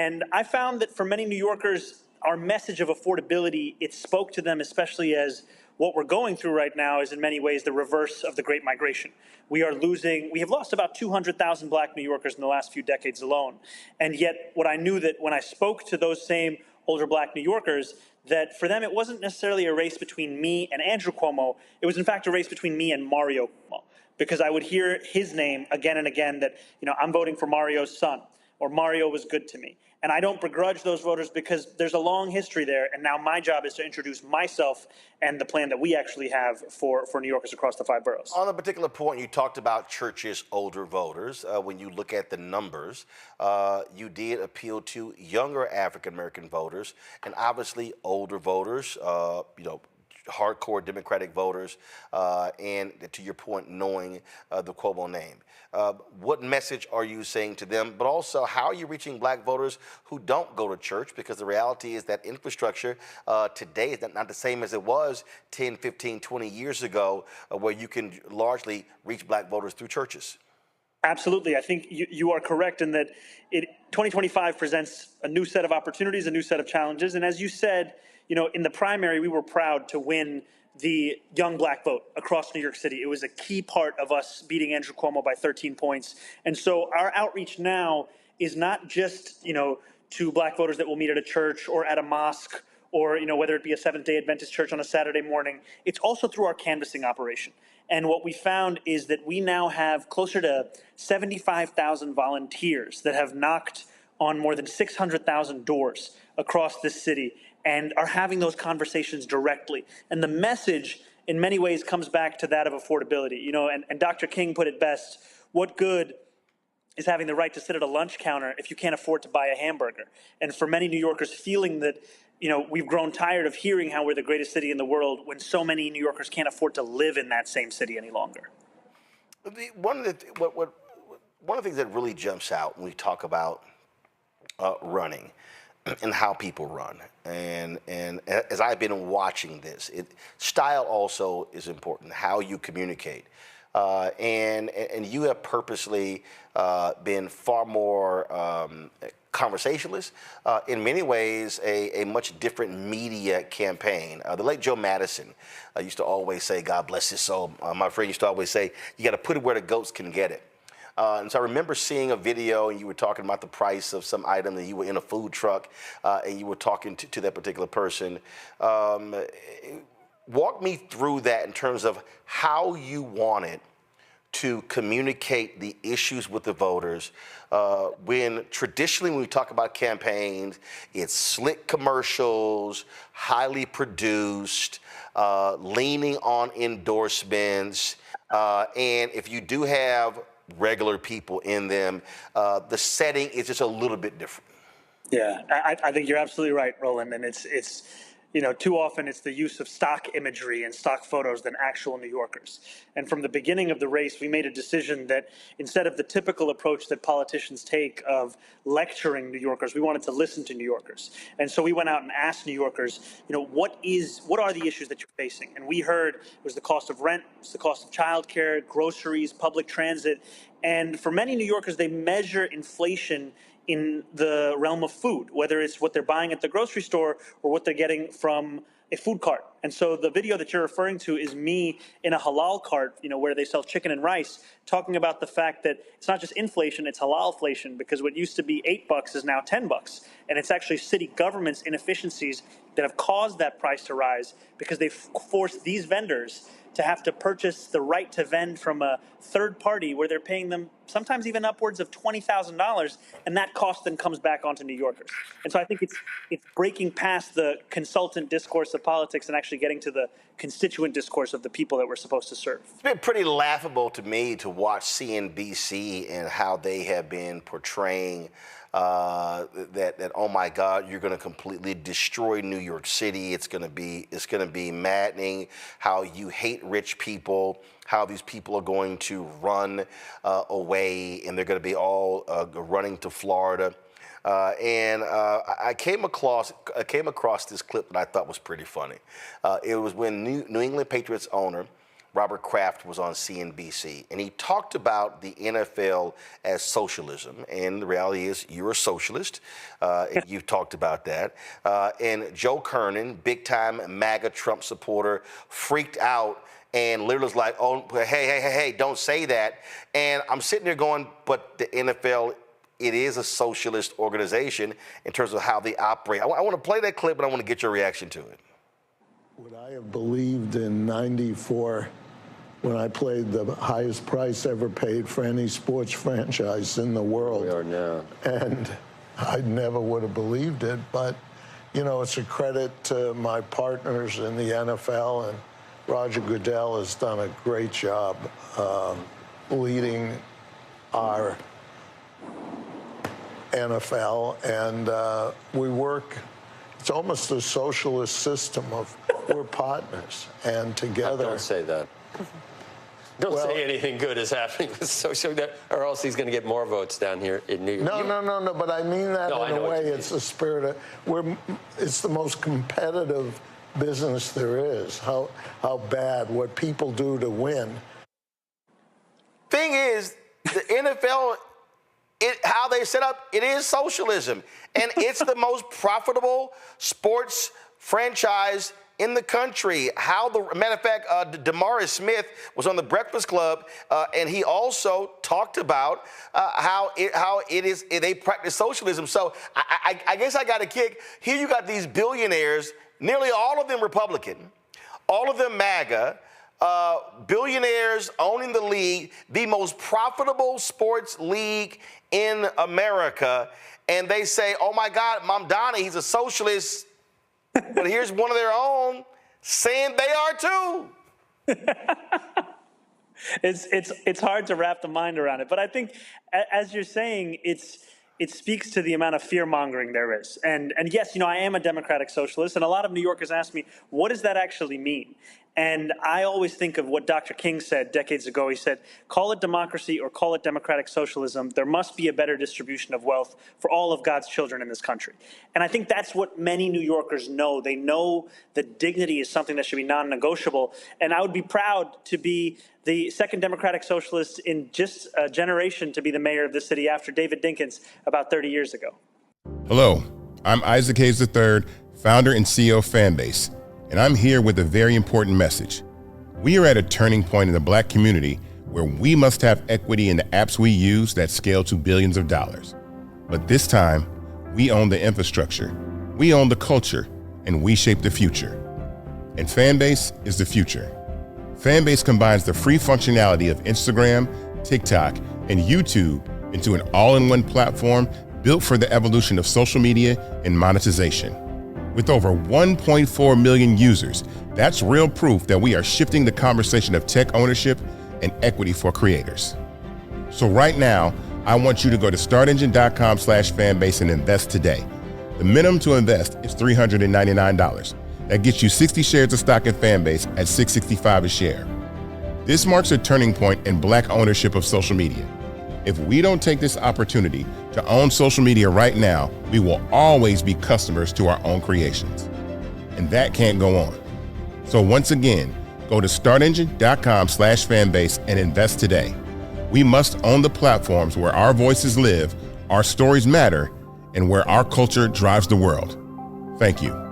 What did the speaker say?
And I found that for many New Yorkers, our message of affordability, it spoke to them, especially as what we're going through right now is in many ways the reverse of the Great Migration. We have lost about 200,000 black New Yorkers in the last few decades alone. And yet what I knew that when I spoke to those same older black New Yorkers, that for them it wasn't necessarily a race between me and Andrew Cuomo, it was in fact a race between me and Mario Cuomo. Because I would hear his name again and again that, I'm voting for Mario's son, or Mario was good to me. And I don't begrudge those voters because there's a long history there, and now my job is to introduce myself and the plan that we actually have for New Yorkers across the 5 boroughs. On a particular point, you talked about Church's older voters. When you look at the numbers, you did appeal to younger African-American voters, and obviously older voters, hardcore Democratic voters, and to your point, knowing the Cuomo name. What message are you saying to them? But also, how are you reaching black voters who don't go to church? Because the reality is that infrastructure today is not the same as it was 10, 15, 20 years ago, where you can largely reach black voters through churches. Absolutely. I think you are correct in that 2025 presents a new set of opportunities, a new set of challenges. And as you said, in the primary, we were proud to win the young black vote across New York City. It was a key part of us beating Andrew Cuomo by 13 points. And so our outreach now is not just, to black voters that will meet at a church or at a mosque or, whether it be a Seventh-day Adventist church on a Saturday morning. It's also through our canvassing operation. And what we found is that we now have closer to 75,000 volunteers that have knocked on more than 600,000 doors across this city and are having those conversations directly. And the message, in many ways, comes back to that of affordability. And Dr. King put it best: what good is having the right to sit at a lunch counter if you can't afford to buy a hamburger? And for many New Yorkers, feeling that we've grown tired of hearing how we're the greatest city in the world when so many New Yorkers can't afford to live in that same city any longer. One of the things that really jumps out when we talk about running and how people run, and as I've been watching this, style also is important. How you communicate. And you have purposely been far more conversationalist, in many ways a much different media campaign. The late Joe Madison used to always say, God bless his soul, my friend used to always say, you got to put it where the goats can get it. And so I remember seeing a video, and you were talking about the price of some item, and you were in a food truck, and you were talking to that particular person. Walk me through that in terms of how you wanted to communicate the issues with the voters, when traditionally when we talk about campaigns, it's slick commercials, highly produced, leaning on endorsements, and if you do have regular people in them, the setting is just a little bit different. Yeah, I think you're absolutely right, Roland. And it's too often it's the use of stock imagery and stock photos than actual New Yorkers. And from the beginning of the race, we made a decision that instead of the typical approach that politicians take of lecturing New Yorkers, we wanted to listen to New Yorkers. And so we went out and asked New Yorkers, what are the issues that you're facing? And we heard it was the cost of rent, it was the cost of childcare, groceries, public transit. And for many New Yorkers, they measure inflation in the realm of food, whether it's what they're buying at the grocery store or what they're getting from a food cart. And so the video that you're referring to is me in a halal cart, where they sell chicken and rice, talking about the fact that it's not just inflation, it's halalflation, because what used to be $8 is now $10. And it's actually city government's inefficiencies that have caused that price to rise, because they've forced these vendors to have to purchase the right to vend from a third party where they're paying them sometimes even upwards of $20,000, and that cost then comes back onto New Yorkers. And so I think it's breaking past the consultant discourse of politics and actually getting to the constituent discourse of the people that we're supposed to serve. It's been pretty laughable to me to watch CNBC and how they have been portraying that oh my God, you're going to completely destroy New York City. It's going to be maddening. How you hate rich people. How these people are going to run away, and they're going to be all running to Florida. I came across this clip that I thought was pretty funny. It was when New England Patriots owner Robert Kraft was on CNBC, and he talked about the NFL as socialism. And the reality is, you're a socialist. You've talked about that. And Joe Kernan, big-time MAGA Trump supporter, freaked out and literally was like, oh, hey, don't say that. And I'm sitting there going, but the NFL, it is a socialist organization in terms of how they operate. I want to play that clip, and I want to get your reaction to it. Would I have believed in '94 when I played the highest price ever paid for any sports franchise in the world? We are now. And I never would have believed it, but, you know, it's a credit to my partners in the NFL, and Roger Goodell has done a great job leading our NFL, and we work. It's almost a socialist system of we're partners, and together. Don't say that. Don't say anything good is happening with social, or else he's going to get more votes down here in New York. No. But I mean that in a way. It's the spirit of it's the most competitive business there is. How bad what people do to win. Thing is, the NFL. How they set up, it is socialism. And it's the most profitable sports franchise in the country. Matter of fact, DeMaurice Smith was on the Breakfast Club, and he also talked about how they practice socialism. So I guess I got a kick. Here you got these billionaires, nearly all of them Republican, all of them MAGA, billionaires owning the league, the most profitable sports league in America, and they say, oh my God, Mamdani, he's a socialist, but here's one of their own saying they are too. It's hard to wrap the mind around it, but I think, as you're saying, it speaks to the amount of fear-mongering there is. And yes, you know, I am a democratic socialist, and a lot of New Yorkers ask me, what does that actually mean? And I always think of what Dr. King said decades ago. He said, call it democracy or call it democratic socialism. There must be a better distribution of wealth for all of God's children in this country. And I think that's what many New Yorkers know. They know that dignity is something that should be non-negotiable. And I would be proud to be the second democratic socialist in just a generation to be the mayor of this city after David Dinkins about 30 years ago. Hello, I'm Isaac Hayes III, founder and CEO of Fanbase. And I'm here with a very important message. We are at a turning point in the Black community where we must have equity in the apps we use that scale to billions of dollars. But this time, we own the infrastructure, we own the culture, and we shape the future. And Fanbase is the future. Fanbase combines the free functionality of Instagram, TikTok, and YouTube into an all-in-one platform built for the evolution of social media and monetization. With over 1.4 million users, that's real proof that we are shifting the conversation of tech ownership and equity for creators. So right now, I want you to go to startengine.com/fanbase and invest today. The minimum to invest is $399. That gets you 60 shares of stock in Fanbase at $665 a share. This marks a turning point in Black ownership of social media. If we don't take this opportunity to own social media right now, we will always be customers to our own creations. And that can't go on. So once again, go to startengine.com/fanbase and invest today. We must own the platforms where our voices live, our stories matter, and where our culture drives the world. Thank you.